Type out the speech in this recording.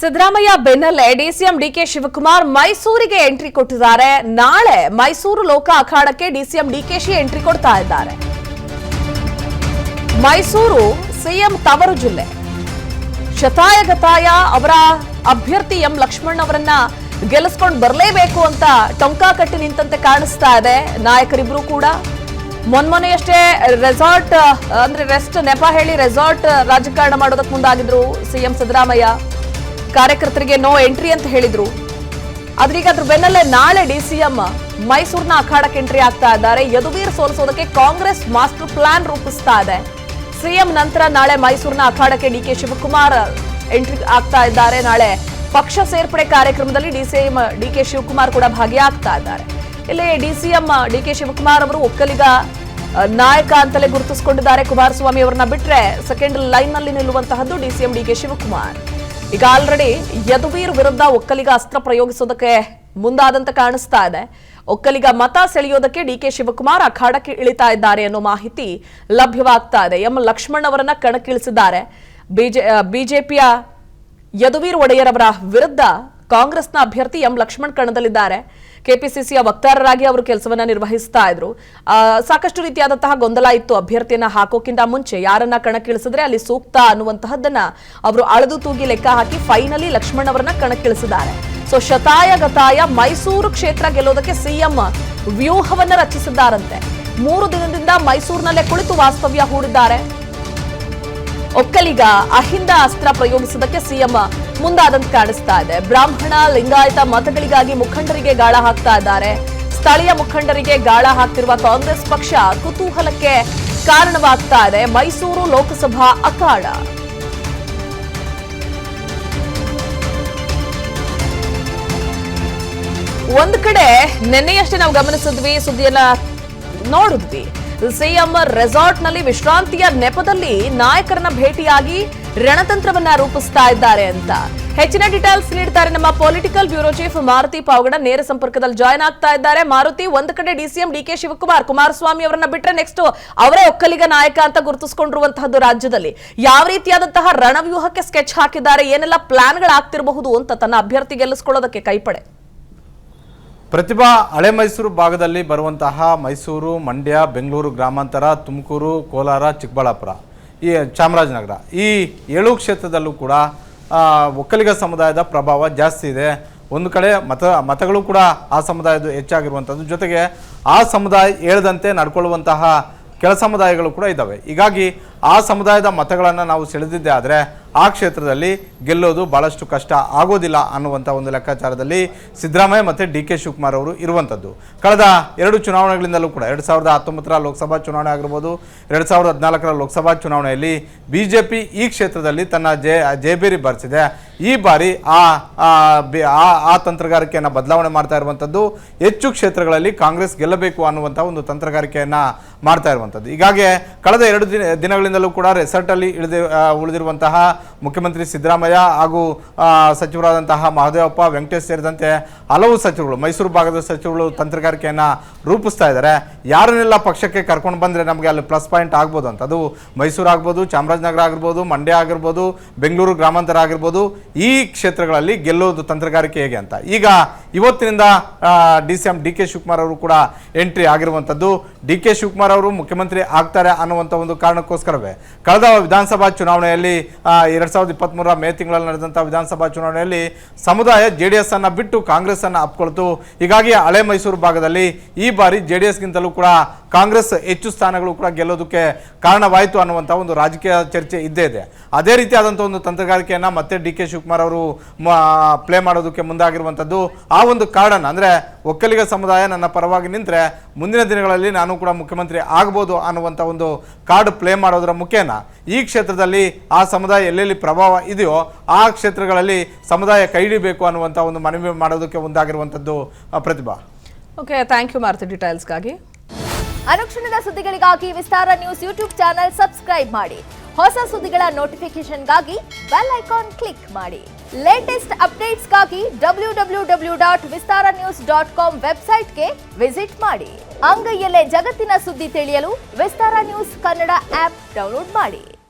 ಸಿದ್ದರಾಮಯ್ಯ ಬೆನ್ನಲ್ಲೇ DCM DK Shivakumar ಮೈಸೂರಿಗೆ entry ಕೊಟ್ಟಿದ್ದಾರೆ. ನಾಳೆ ಮೈಸೂರು ಲೋಕ ಅಖಾಡಕ್ಕೆ ಡಿಸಿಎಂ ಡಿಕೆಶಿ ಎಂಟ್ರಿ ಕೊಡ್ತಾ ಇದ್ದಾರೆ. ಮೈಸೂರು ಸಿಎಂ ತವರು ಜಿಲ್ಲೆ. ಶತಾಯಗತಾಯ ಅವರ ಅಭ್ಯರ್ಥಿ ಎಂ ಲಕ್ಷ್ಮಣ್ ಅವರನ್ನ ಗೆಲ್ಲಿಸಿಕೊಂಡು ಬರಲೇಬೇಕು ಅಂತ ಟೊಂಕ ಕಟ್ಟಿ ನಿಂತಂತೆ ಕಾಣಿಸ್ತಾ ಇದೆ ನಾಯಕರಿಬ್ರು ಕೂಡ. ಮೊನ್ನೆಯಷ್ಟೇ ರೆಸಾರ್ಟ್ ಅಂದ್ರೆ ರೆಸ್ಟ್ ನೆಪ ಹೇಳಿ ರೆಸಾರ್ಟ್ ರಾಜಕಾರಣ ಮಾಡೋದಕ್ಕೆ ಮುಂದಾಗಿದ್ರು ಸಿಎಂ ಸಿದ್ದರಾಮಯ್ಯ. ಕಾರ್ಯಕರ್ತರಿಗೆ ನೋ ಎಂಟ್ರಿ ಅಂತ ಹೇಳಿದ್ರು. ಆದ್ರೀಗ ಅದ್ರ ಬೆನ್ನಲ್ಲೇ ನಾಳೆ ಡಿಸಿಎಂ ಮೈಸೂರಿನ ಅಖಾಡಕ್ಕೆ ಎಂಟ್ರಿ ಆಗ್ತಾ ಇದ್ದಾರೆ. ಯದುವೀರ್ ಸೋಲಿಸೋದಕ್ಕೆ ಕಾಂಗ್ರೆಸ್ ಮಾಸ್ಟರ್ ಪ್ಲಾನ್ ರೂಪಿಸ್ತಾ ಇದೆ. ಸಿಎಂ ನಂತರ ನಾಳೆ ಮೈಸೂರಿನ ಅಖಾಡಕ್ಕೆ ಡಿಕೆ ಶಿವಕುಮಾರ್ ಎಂಟ್ರಿ ಆಗ್ತಾ ಇದ್ದಾರೆ. ನಾಳೆ ಪಕ್ಷ ಸೇರ್ಪಡೆ ಕಾರ್ಯಕ್ರಮದಲ್ಲಿ ಡಿಸಿಎಂ ಡಿಕೆ ಶಿವಕುಮಾರ್ ಕೂಡ ಭಾಗಿಯಾಗ್ತಾ ಇದ್ದಾರೆ. ಇಲ್ಲಿ ಡಿಸಿಎಂ ಡಿಕೆ ಶಿವಕುಮಾರ್ ಅವರು ಒಕ್ಕಲಿಗ ನಾಯಕ ಅಂತಲೇ ಗುರುತಿಸಿಕೊಂಡಿದ್ದಾರೆ. ಕುಮಾರಸ್ವಾಮಿ ಅವರನ್ನ ಬಿಟ್ರೆ ಸೆಕೆಂಡ್ ಲೈನ್ ನಲ್ಲಿ ನಿಲ್ಲುವಂತಹದ್ದು ಡಿಸಿಎಂ ಡಿಕೆ ಶಿವಕುಮಾರ್. ಈಗ ಆಲ್ರೆಡಿ ಯದುವೀರ್ ವಿರುದ್ಧ ಒಕ್ಕಲಿಗ ಅಸ್ತ್ರ ಪ್ರಯೋಗಿಸೋದಕ್ಕೆ ಮುಂದಾದಂತ ಕಾಣಿಸ್ತಾ ಇದೆ. ಒಕ್ಕಲಿಗ ಮತ ಸೆಳೆಯೋದಕ್ಕೆ ಡಿಕೆ ಶಿವಕುಮಾರ್ ಅಖಾಡಕ್ಕೆ ಇಳಿತಾ ಇದ್ದಾರೆ ಅನ್ನೋ ಮಾಹಿತಿ ಲಭ್ಯವಾಗ್ತಾ ಇದೆ. ಎಂ ಲಕ್ಷ್ಮಣ್ ಅವರನ್ನ ಕಣಕ್ಕಿಳಿಸಿದ್ದಾರೆ. ಬಿಜೆಪಿಯ ಯದುವೀರ್ ಒಡೆಯರ್ ಅವರ ವಿರುದ್ಧ ಕಾಂಗ್ರೆಸ್ನ ಅಭ್ಯರ್ಥಿ ಎಂ ಲಕ್ಷ್ಮಣ್ ಕಣದಲ್ಲಿದ್ದಾರೆ. ಕೆಪಿಸಿಸಿಯ ವಕ್ತಾರರಾಗಿ ಅವರು ಕೆಲಸವನ್ನ ನಿರ್ವಹಿಸ್ತಾ ಇದ್ರು. ಸಾಕಷ್ಟು ರೀತಿಯಾದಂತಹ ಗೊಂದಲ ಇತ್ತು. ಅಭ್ಯರ್ಥಿಯನ್ನ ಹಾಕೋಕ್ಕಿಂತ ಮುಂಚೆ ಯಾರನ್ನ ಕಣಕ್ಕಿಳಿಸಿದ್ರೆ ಅಲ್ಲಿ ಸೂಕ್ತ ಅನ್ನುವಂತಹದ್ದನ್ನ ಅವರು ಅಳೆದು ತೂಗಿ ಲೆಕ್ಕ ಹಾಕಿ ಫೈನಲಿ ಲಕ್ಷ್ಮಣ್ ಅವರನ್ನ ಕಣಕ್ಕಿಳಿಸಿದ್ದಾರೆ. ಸೊ ಶತಾಯಗತಾಯ ಮೈಸೂರು ಕ್ಷೇತ್ರ ಗೆಲ್ಲೋದಕ್ಕೆ ಸಿಎಂ ವ್ಯೂಹವನ್ನ ರಚಿಸಿದ್ದಾರಂತೆ. 3 ದಿನದಿಂದ ಮೈಸೂರಿನಲ್ಲೇ ಕುಳಿತು ವಾಸ್ತವ್ಯ ಹೂಡಿದ್ದಾರೆ. ಒಕ್ಕಲಿಗ ಅಹಿಂದ ಅಸ್ತ್ರ ಪ್ರಯೋಗಿಸುವುದಕ್ಕೆ ಸಿಎಂ ಮುಂದಾದಂತೆ ಕಾಣಿಸ್ತಾ ಇದೆ. ಬ್ರಾಹ್ಮಣ ಲಿಂಗಾಯತ ಮತಗಳಿಗಾಗಿ ಮುಖಂಡರಿಗೆ ಗಾಳ ಹಾಕ್ತಾ ಇದ್ದಾರೆ. ಸ್ಥಳೀಯ ಮುಖಂಡರಿಗೆ ಗಾಳ ಹಾಕ್ತಿರುವ ಕಾಂಗ್ರೆಸ್ ಪಕ್ಷ ಕುತೂಹಲಕ್ಕೆ ಕಾರಣವಾಗ್ತಾ ಇದೆ. ಮೈಸೂರು ಲೋಕಸಭಾ ಅಖಾಡ. ಒಂದ್ ಕಡೆ ನಿನ್ನೆಯಷ್ಟೇ ನಾವು ಗಮನಿಸಿದ್ವಿ, ಸುದ್ದಿಯನ್ನ ನೋಡಿದ್ವಿ. ಸಿಎಂ ರೆಸಾರ್ಟ್ ನಲ್ಲಿ ವಿಶ್ರಾಂತಿಯ ನೆಪದಲ್ಲಿ ನಾಯಕರನ್ನ ಭೇಟಿಯಾಗಿ ರಣತಂತ್ರವನ್ನ ರೂಪಿಸ್ತಾ ಇದ್ದಾರೆ ಅಂತ. ಹೆಚ್ಚಿನ ಡೀಟೇಲ್ಸ್ ನೀಡ್ತಾರೆ ನಮ್ಮ political bureau chief Maruti Pavagada. ನೇರ ಸಂಪರ್ಕದಲ್ಲಿ ಜಾಯ್ನ್ ಆಗ್ತಾ ಇದ್ದಾರೆ. ಮಾರುತಿ, ಒಂದ್ ಕಡೆ ಡಿಸಿಎಂ ಡಿಕೆ ಶಿವಕುಮಾರ್ ಕುಮಾರಸ್ವಾಮಿ ಅವರನ್ನ ಬಿಟ್ರೆ ನೆಕ್ಸ್ಟ್ ಅವರೇ ಒಕ್ಕಲಿಗ ನಾಯಕ ಅಂತ ಗುರುತಿಸಿಕೊಂಡಿರುವಂತಹದ್ದು ರಾಜ್ಯದಲ್ಲಿ. ಯಾವ ರೀತಿಯಾದಂತಹ ರಣವ್ಯೂಹಕ್ಕೆ ಸ್ಕೆಚ್ ಹಾಕಿದ್ದಾರೆ, ಏನೆಲ್ಲ ಪ್ಲಾನ್ಗಳಾಗ್ತಿರಬಹುದು ಅಂತ ತನ್ನ ಅಭ್ಯರ್ಥಿ ಗೆಲ್ಲಿಸಿಕೊಳ್ಳೋದಕ್ಕೆ ಕೈಪಡೆ? ಪ್ರತಿಭಾ, ಹಳೆ ಮೈಸೂರು ಭಾಗದಲ್ಲಿ ಬರುವಂತಹ ಮೈಸೂರು, ಮಂಡ್ಯ, ಬೆಂಗಳೂರು ಗ್ರಾಮಾಂತರ, ತುಮಕೂರು, ಕೋಲಾರ, ಚಿಕ್ಕಬಳ್ಳಾಪುರ, ಈ ಚಾಮರಾಜನಗರ, ಈ 7 ಕ್ಷೇತ್ರದಲ್ಲೂ ಕೂಡ ಒಕ್ಕಲಿಗ ಸಮುದಾಯದ ಪ್ರಭಾವ ಜಾಸ್ತಿ ಇದೆ. ಒಂದು ಕಡೆ ಮತಗಳು ಕೂಡ ಆ ಸಮುದಾಯದ ಹೆಚ್ಚಾಗಿರುವಂಥದ್ದು, ಜೊತೆಗೆ ಆ ಸಮುದಾಯ ಹೇಳ್ದಂತೆ ನಡ್ಕೊಳ್ಳುವಂತಹ ಕೆಲ ಸಮುದಾಯಗಳು ಕೂಡ ಇದ್ದಾವೆ. ಹೀಗಾಗಿ ಆ ಸಮುದಾಯದ ಮತಗಳನ್ನು ನಾವು ಸೆಳೆದಿದ್ದೇ ಆದರೆ ಆ ಕ್ಷೇತ್ರದಲ್ಲಿ ಗೆಲ್ಲೋದು ಭಾಳಷ್ಟು ಕಷ್ಟ ಆಗೋದಿಲ್ಲ ಅನ್ನುವಂಥ ಒಂದು ಲೆಕ್ಕಾಚಾರದಲ್ಲಿ ಸಿದ್ದರಾಮಯ್ಯ ಮತ್ತು ಡಿ ಕೆ ಶಿವಕುಮಾರ್ ಅವರು ಇರುವಂಥದ್ದು. ಕಳೆದ 2 ಚುನಾವಣೆಗಳಿಂದಲೂ ಕೂಡ 2019ರ ಲೋಕಸಭಾ ಚುನಾವಣೆ ಆಗಿರ್ಬೋದು, 2014ರ ಲೋಕಸಭಾ ಚುನಾವಣೆಯಲ್ಲಿ ಬಿಜೆಪಿ ಈ ಕ್ಷೇತ್ರದಲ್ಲಿ ತನ್ನ ಜಯಬೇರಿ ಬಾರಿಸಿದೆ. ಈ ಬಾರಿ ಆ ತಂತ್ರಗಾರಿಕೆಯನ್ನು ಬದಲಾವಣೆ ಮಾಡ್ತಾ ಇರುವಂಥದ್ದು. ಹೆಚ್ಚು ಕ್ಷೇತ್ರಗಳಲ್ಲಿ ಕಾಂಗ್ರೆಸ್ ಗೆಲ್ಲಬೇಕು ಅನ್ನುವಂಥ ಒಂದು ತಂತ್ರಗಾರಿಕೆಯನ್ನು ಮಾಡ್ತಾ ಇರುವಂಥದ್ದು. ಹೀಗಾಗಿ ಕಳೆದ 2 ದಿನಗಳಿಂದಲೂ ಕೂಡ ರೆಸಾರ್ಟಲ್ಲಿ ಉಳಿದಿರುವಂತಹ ಮುಖ್ಯಮಂತ್ರಿ ಸಿದ್ದರಾಮಯ್ಯ ಹಾಗೂ ಸಚಿವರಾದಂತಹ ಮಹದೇವಪ್ಪ, ವೆಂಕಟೇಶ್ ಸೇರಿದಂತೆ ಹಲವು ಸಚಿವಗಳು, ಮೈಸೂರು ಭಾಗದ ಸಚಿವಗಳು ತಂತ್ರಗಾರಿಕೆಯನ್ನು ರೂಪಿಸ್ತಾ ಇದ್ದಾರೆ. ಯಾರನ್ನೆಲ್ಲ ಪಕ್ಷಕ್ಕೆ ಕರ್ಕೊಂಡು ಬಂದರೆ ನಮಗೆ ಅಲ್ಲಿ ಪ್ಲಸ್ ಪಾಯಿಂಟ್ ಆಗ್ಬೋದು ಅಂತ. ಅದು ಮೈಸೂರು ಆಗ್ಬೋದು, ಚಾಮರಾಜನಗರ ಆಗಿರ್ಬೋದು, ಮಂಡ್ಯ ಆಗಿರ್ಬೋದು, ಬೆಂಗಳೂರು ಗ್ರಾಮಾಂತರ ಆಗಿರ್ಬೋದು, ಈ ಕ್ಷೇತ್ರಗಳಲ್ಲಿ ಗೆಲ್ಲೋದು ತಂತ್ರಗಾರಿಕೆ ಹೇಗೆ ಅಂತ ಈಗ ಇವತ್ತಿನಿಂದ ಡಿಸಿಎಂ ಡಿ ಕೆ ಶಿವಕುಮಾರ್ ಅವರು ಕೂಡ ಎಂಟ್ರಿ ಆಗಿರುವಂಥದ್ದು. ಡಿ ಕೆ ಶಿವಕುಮಾರ್ ಅವರು ಮುಖ್ಯಮಂತ್ರಿ ಆಗ್ತಾರೆ ಅನ್ನುವಂಥ ಒಂದು ಕಾರಣಕ್ಕೋಸ್ಕರವೇ ಕಳೆದ ವಿಧಾನಸಭಾ ಚುನಾವಣೆಯಲ್ಲಿ 2023ರ ಮೇ ತಿಂಗಳಲ್ಲಿ ನಡೆದಂಥ ವಿಧಾನಸಭಾ ಚುನಾವಣೆಯಲ್ಲಿ ಸಮುದಾಯ JDS ಅನ್ನು ಬಿಟ್ಟು ಕಾಂಗ್ರೆಸ್ ಅನ್ನು ಅಪ್ಕೊಳ್ತು. ಹೀಗಾಗಿ ಹಳೆ ಮೈಸೂರು ಭಾಗದಲ್ಲಿ ಈ ಬಾರಿ JDSಗಿಂತಲೂ ಕೂಡ ಕಾಂಗ್ರೆಸ್ ಹೆಚ್ಚು ಸ್ಥಾನಗಳು ಕೂಡ ಗೆಲ್ಲೋದಕ್ಕೆ ಕಾರಣವಾಯಿತು ಅನ್ನುವಂಥ ಒಂದು ರಾಜಕೀಯ ಚರ್ಚೆ ಇದ್ದೇ ಇದೆ. ಅದೇ ರೀತಿಯಾದಂಥ ಒಂದು ತಂತ್ರಗಾರಿಕೆಯನ್ನು ಮತ್ತೆ ಡಿ ಕೆ ಶಿವಕುಮಾರ್ ಅವರು ಪ್ಲೇ ಮಾಡೋದಕ್ಕೆ ಮುಂದಾಗಿರುವಂಥದ್ದು. ಆ ಒಂದು ಕಾರ್ಡನ್ನು ಅಂದರೆ ಒಕ್ಕಲಿಗ ಸಮುದಾಯ ನನ್ನ ಪರವಾಗಿ ನಿಂತರೆ ಮುಂದಿನ ದಿನಗಳಲ್ಲಿ ನಾನು ಕೂಡ ಮುಖ್ಯಮಂತ್ರಿ ಆಗ್ಬೋದು ಅನ್ನುವಂಥ ಒಂದು ಕಾರ್ಡ್ ಪ್ಲೇ ಮಾಡೋದರ ಮುಖೇನ ಈ ಕ್ಷೇತ್ರದಲ್ಲಿ ಆ ಸಮುದಾಯ ಎಲ್ಲೆಲ್ಲಿ ಪ್ರಭಾವ ಇದೆಯೋ ಆ ಕ್ಷೇತ್ರಗಳಲ್ಲಿ ಸಮುದಾಯ ಕೈ ಹಿಡಿಬೇಕು ಅನ್ನುವಂಥ ಒಂದು ಮನವಿ ಮಾಡೋದಕ್ಕೆ ಮುಂದಾಗಿರುವಂಥದ್ದು. ಪ್ರತಿಭಾ, ಓಕೆ, ಥ್ಯಾಂಕ್ ಯು ಮಾರುತಿ ಡೀಟೇಲ್ಸ್ಗಾಗಿ. ಅನುಕ್ಷಣದ ಸುದ್ದಿಗಳಿಗಾಗಿ ವಿಸ್ತಾರ ನ್ಯೂಸ್ ಯೂಟ್ಯೂಬ್ ಚಾನೆಲ್ ಸಬ್ಸ್ಕ್ರೈಬ್ ಮಾಡಿ. ಹೊಸ ಸುದ್ದಿಗಳ ನೋಟಿಫಿಕೇಶನ್ಗಾಗಿ ಬೆಲ್ ಐಕಾನ್ ಕ್ಲಿಕ್ ಮಾಡಿ. ಲೇಟೆಸ್ಟ್ ಅಪ್ಡೇಟ್ಸ್ಗಾಗಿ www.vistaranews.com ವೆಬ್ಸೈಟ್ಗೆ ವಿಸಿಟ್ ಮಾಡಿ. ಅಂಗೈಯಲ್ಲೇ ಜಗತ್ತಿನ ಸುದ್ದಿ ತಿಳಿಯಲು ವಿಸ್ತಾರ ನ್ಯೂಸ್ ಕನ್ನಡ ಆಪ್ ಡೌನ್ಲೋಡ್ ಮಾಡಿ.